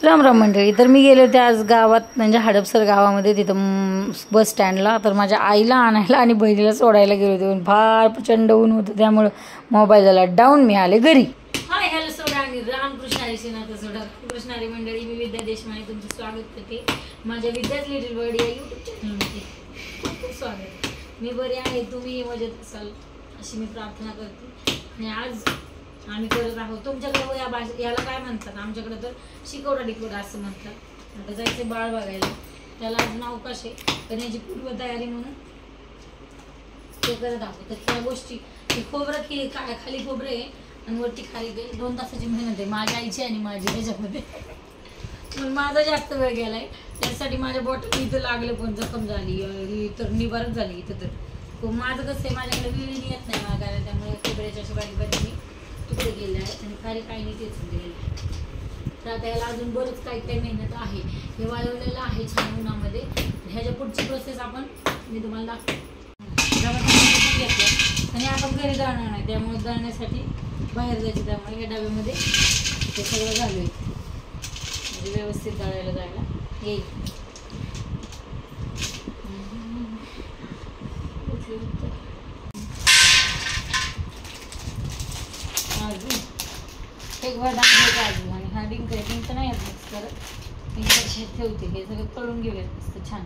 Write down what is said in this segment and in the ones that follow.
राम राम मंडळी. तर मी गेले होते आज गावात, म्हणजे हडपसर गावामध्ये, तिथं बस स्टँडला. तर माझ्या आईला आणायला आणि बहिणीला सोडायला गेले होते, पण फार प्रचंड ऊन होतं, त्यामुळं मोबाईल झाला डाऊन. मी आले घरी. हाय हॅलो सोडा आणि रामकृष्णारी श्रीनाथ सोडा कृष्णारी मंडळी. मी विद्या देशमाने तुमचं स्वागत करते माझ्या विद्याच लिटिल वर्ल्ड या यूट्यूब चॅनलमध्ये. खूप खूप स्वागत. मी बरी आहे, तुम्ही मजेत असाल अशी मी प्रार्थना करते. आणि आज आम्ही करत आहोत, तुमच्याकडे या याला काय म्हणतात, आमच्याकडे तर शिकवडा डिकोडा असं म्हणतात. आता जायचं बाळ बघायला, त्याला अजून अवकाश आहे, पण याची पूर्व तयारी म्हणून ते करत आहोत. तर त्या गोष्टी खोबरं खाली खोबरं आहे आणि वरती खाली 2 तासाची मेहनत आहे माझ्या आईची आणि माझी ह्याच्यामध्ये. पण माझा जास्त वेळ गेलाय त्यासाठी. माझ्या बॉटल इथं लागलं, पण जखम झाली तर निवारच झाली इथं. तर माझं कसं आहे, माझ्याकडे विळी येत नाही मागायला, त्यामुळे खोबऱ्याच्या अशा बारीक बारीक मी तुकडे गेले आहेत आणि खाली काही नाही तेच गेले. तर आता याला अजून बरंच काही मेहनत आहे. हे वाळवलेलं आहे छान उन्हामध्ये. ह्याच्या पुढची प्रोसेस मी तुम्हाला दाखवते. घेतलं आणि आपण घरी जाणार नाही, त्यामुळे जाण्यासाठी बाहेर जायचं, त्यामुळे ह्या डब्यामध्ये ते सगळं घालूया, म्हणजे व्यवस्थित दळायला जायला येईल. एक बदाम काजू आणि हा डिंक आहे. डिंक नाही येत मिक्स करत, मी कशात ठेवते. हे सगळं तळून घेऊयात मस्त छान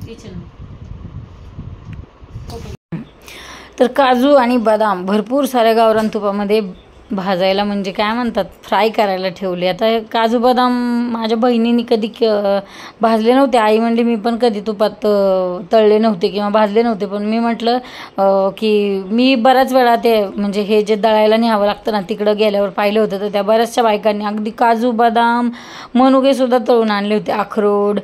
किचन. तर काजू आणि बदाम भरपूर साऱ्या गावरान तुपामध्ये भाजायला, म्हणजे काय म्हणतात, फ्राय करायला ठेवले. आता काजू बदाम माझ्या बहिणीने कधी भाजले नव्हते. आई म्हणली मी पण कधी तुपात तळले नव्हते किंवा भाजले नव्हते. पण मी म्हटलं की मी बऱ्याच वेळा ते म्हणजे हे जे दळायला न्यावं लागतं ना, तिकडं गेल्यावर पाहिलं होतं. तर त्या बऱ्याचशा बायकांनी अगदी काजू बदाम मनुकेसुद्धा तळून आणले होते, अक्रोड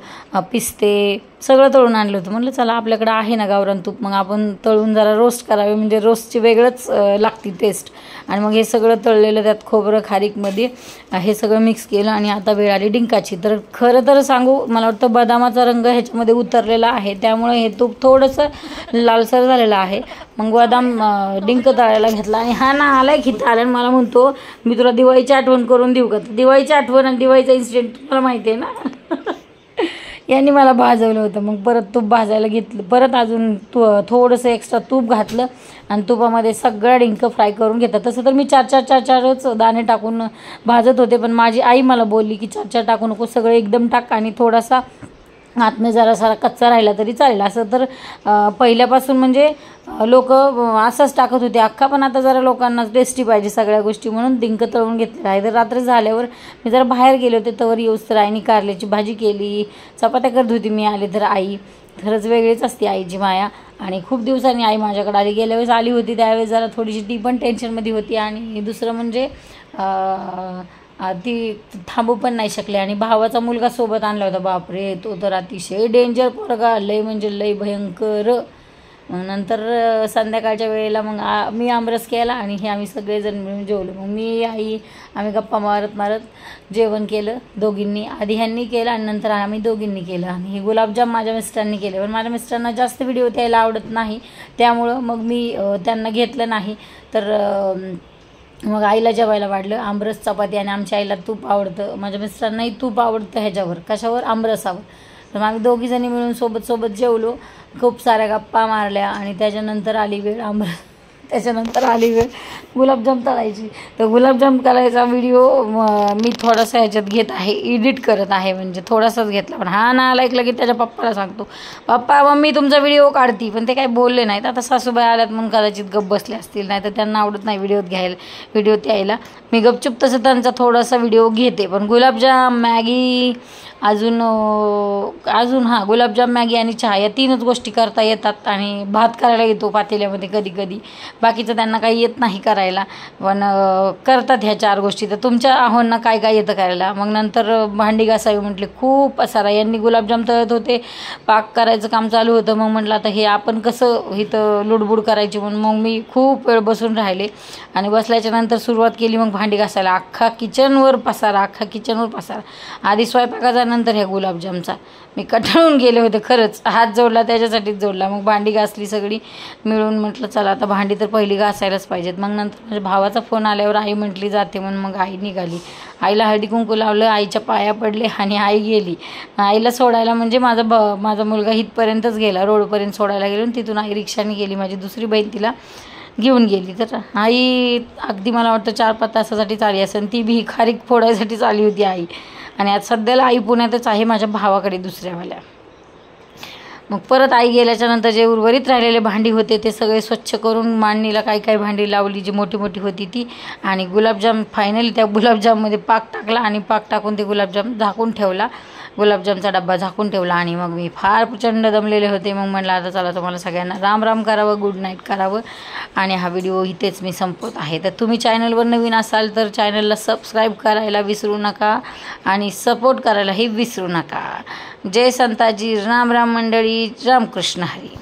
पिस्ते सगळं तळून आणलं होतं. म्हटलं चला आपल्याकडं आहे ना गावरान तूप, मग आपण तळून जरा रोस्ट करावे, म्हणजे रोस्टची वेगळंच लागते टेस्ट. आणि मग हे सगळं तळलेलं त्यात खोबरं खारीकमध्ये हे सगळं मिक्स केलं आणि आता वेळ आली डिंकाची. तर खरं तर सांगू, मला वाटतं बदामाचा रंग ह्याच्यामध्ये उतरलेला आहे, त्यामुळे हे तूप थोडंसं लालसर झालेलं आहे. मग बदाम डिंक तळायला घेतला आणि हा ना आलाय की आल्यानं मला म्हणतो मी तुला दिवाळीची आठवण करून देऊ का. दिवाळीची आठवण आणि दिवाळीचा इन्सिडेंट तुम्हाला माहिती आहे ना. यांनी मला भाजवलं होतं, मग परत तूप भाजायला घेतलं, परत अजून थोडंसं एक्स्ट्रा तूप घातलं आणि तुपामध्ये सगळा डिंक फ्राय करून घेतात. तसं तर मी 4-4 दाणे टाकून भाजत होते, पण माझी आई मला बोलली की 4 टाकू नको, सगळं एकदम टाक आणि थोडासा आतनं जरासा कच्चा राहिला तरी चालेल. असं तर पहिल्यापासून म्हणजे लोक असंच टाकत होते अख्खा, पण आता जरा लोकांना टेस्टी पाहिजे सगळ्या गोष्टी म्हणून डिंक तळून घेतलेला आहे. तर रात्री झाल्यावर मी जरा बाहेर गेले होते, तवर येऊस तर आईने कारल्याची भाजी केली, चपात्या करत होती मी. आले तर आई खरंच वेगळीच असते आईची माया. आणि खूप दिवसांनी आई माझ्याकडे आली. गेल्या वेळेस आली होती त्यावेळेस जरा थोडीशी ती पण टेन्शनमध्ये होती, आणि दुसरं म्हणजे ती थांबू पण नाही शकले. आणि भावाचा मुलगा सोबत आणला होता, बापरे तो तर अतिशय डेंजर पोरगा, लय म्हणजे लय भयंकर. नंतर संध्याकाळच्या वेळेला मग मी आमरस केला आणि हे आम्ही सगळेजण मिळून जेवलो. मग मी आई आम्ही गप्पा मारत मारत जेवण केलं दोघींनी. आधी ह्यांनी केलं आणि नंतर आम्ही दोघींनी केलं. आणि हे गुलाबजाम माझ्या मिस्टरांनी केले, पण माझ्या मिस्टरांना जास्त व्हिडिओ द्यायला आवडत नाही, त्यामुळं मग मी त्यांना घेतलं नाही. तर मग आईला जेवायला वाढलं आमरस चपाती, आणि आमच्या आईला तूप आवडतं, माझ्या मिस्टरांनाही तूप आवडतं ह्याच्यावर कशावर, आमरसावर. तर आम्ही दोघीजणी मिळून सोबत जेवलो, खूप साऱ्या गप्पा मारल्या. आणि त्याच्यानंतर आली वेळ त्याच्यानंतर आली वेळ गुलाबजाम तळायची. तर गुलाबजाम करायचा व्हिडिओ मी थोडासा ह्याच्यात घेत आहे, एडिट करत आहे, म्हणजे थोडासाच घेतला. पण हा ना ऐकलं की त्याच्या पप्पाला सांगतो, पप्पा मम्मी तुमचा व्हिडिओ काढती, पण ते काही बोलले नाहीत. आता सासूबाई आल्यात म्हणून कदाचित गप्प बसले असतील, नाही तर त्यांना आवडत नाही व्हिडिओत यायला. मी गपचूप तसं त्यांचा थोडासा व्हिडिओ घेते. पण गुलाबजाम मॅगी अजून हां गुलाबजाम मॅगी आणि चहा या 3च गोष्टी करता येतात. आणि भात करायला येतो पातेल्यामध्ये कधी कधी, बाकीचं त्यांना काही येत नाही करायला, पण करतात ह्या 4 गोष्टी. तर तुमच्या आहोंना काय काय येतं करायला. मग नंतर भांडी घासावी म्हटले, खूप सारा. यांनी गुलाबजाम तळत होते, पाक करायचं काम चालू होतं. मग म्हटलं आता हे आपण कसं इथं लुडबुड करायची, म्हणून मग मी खूप वेळ बसून राहिले. आणि बसल्याच्या नंतर सुरुवात केली मग भांडी घासायला. अख्खा किचनवर पसारा. आधी स्वयंपाकाचा त्याच्यानंतर ह्या गुलाबजामचा. मी कंटाळून गेले होते खरंच, हात जोडला त्याच्यासाठीच जोडला. मग भांडी घासली सगळी मिळून, म्हटलं चला आता भांडी तर पहिली घासायलाच पाहिजेत. मग नंतर माझ्या भावाचा फोन आल्यावर आई म्हटली जाते म्हणून मग आई निघाली. आईला हळदी कुंकू लावलं, आईच्या पाया पडले आणि आई गेली. आईला सोडायला म्हणजे माझा मुलगा इथपर्यंतच गेला, रोडपर्यंत सोडायला गेलो. तिथून आई रिक्षाने गेली, माझी दुसरी बहीण तिला घेऊन गेली. तर आई अगदी मला वाटतं 4-5 तासासाठीच आली असेल, ती बी खारीक फोडायसाठीच आली होती आई. आणि आज सध्याला आई पुण्यातच आहे माझ्या भावाकडे दुसऱ्यावाल्या. मग परत आई गेल्याच्यानंतर जे उर्वरित राहिलेले भांडी होते ते सगळे स्वच्छ करून मांडणीला काही भांडी लावली जी मोठी मोठी होती ती. आणि गुलाबजाम फायनली त्या गुलाबजाममध्ये पाक टाकला आणि पाक टाकून ते गुलाबजाम झाकून ठेवला, गुलाबजामचा डब्बा झाकून ठेवला. आणि मग मी फार प्रचंड दमलेले होते. मग म्हटलं आता चला तुम्हाला सगळ्यांना राम राम करावं, गुड नाईट करावं आणि हा व्हिडिओ इथेच मी संपवत आहे. तर तुम्ही चॅनलवर नवीन असाल तर चॅनलला सबस्क्राईब करायला विसरू नका आणि सपोर्ट करायलाही विसरू नका. जय संताजी, राम राम मंडळी, रामकृष्ण हरी.